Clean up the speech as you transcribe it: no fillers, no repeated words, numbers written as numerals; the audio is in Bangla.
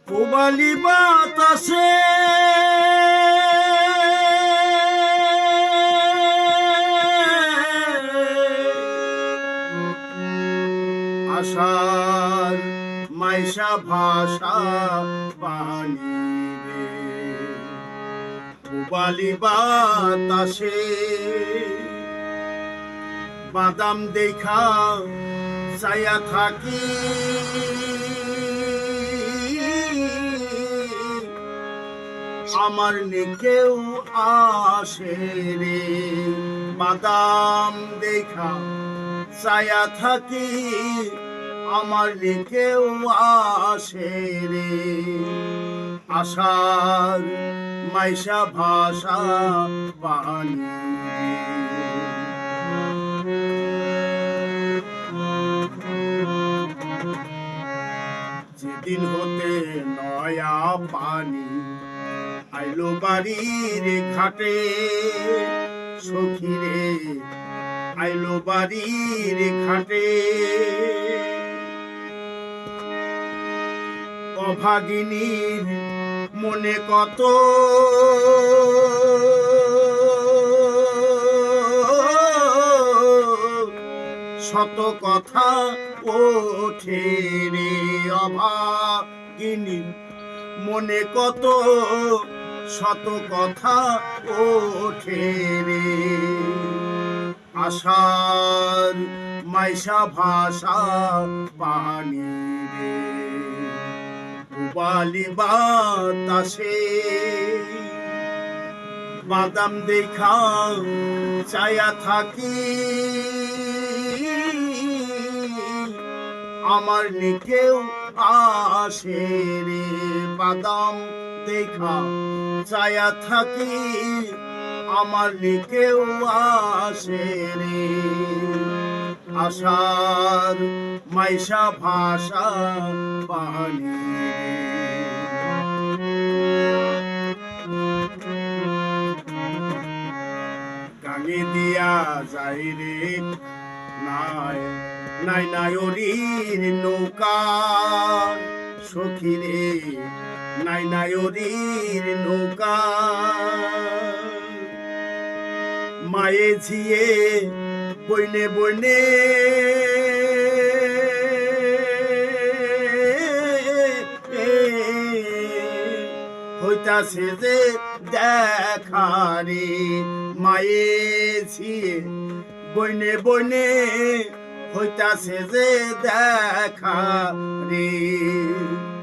পুবালি বাতাসে আশার মাইশা ভাষা পানি রে পুবালি বাতাসে বাদাম দেখা ছায়া থাকি আমার কেউ আসে রে বাদাম দেখা ছায়া থাকি আমার কেউ আসে রে আশার মাইশা ভাষা পানি যেদিন হতে নয়া পানি আইলো বাড়ির ঘাটে সখীরে আইলো বাড়ির ঘাটে অভাগিনীর মনে কত শত কথা ওঠে রে অভাগিনীর মনে কত শত কথা ওঠে রে আশার মাইশা ভাষা পানি রে পুবালি বাতাসে বাদাম দেখা ছায়া থাকি আমার কেউ আসে রে বাদাম দেখা ছায়া থাকি আমার কেউ আসে রে আশার মাইশা ভাষা পানি গানে দিয়া যাই রে নাই নাই নায়রির নৌকা সখীরে নাই নায়রির নৌকা মায়ে ঝিয়ে বইনে বইনে হইতাছে যে দেখা রে মায়ে ঝিয়ে বইনে বইনে হইতাছে যে দেখা রে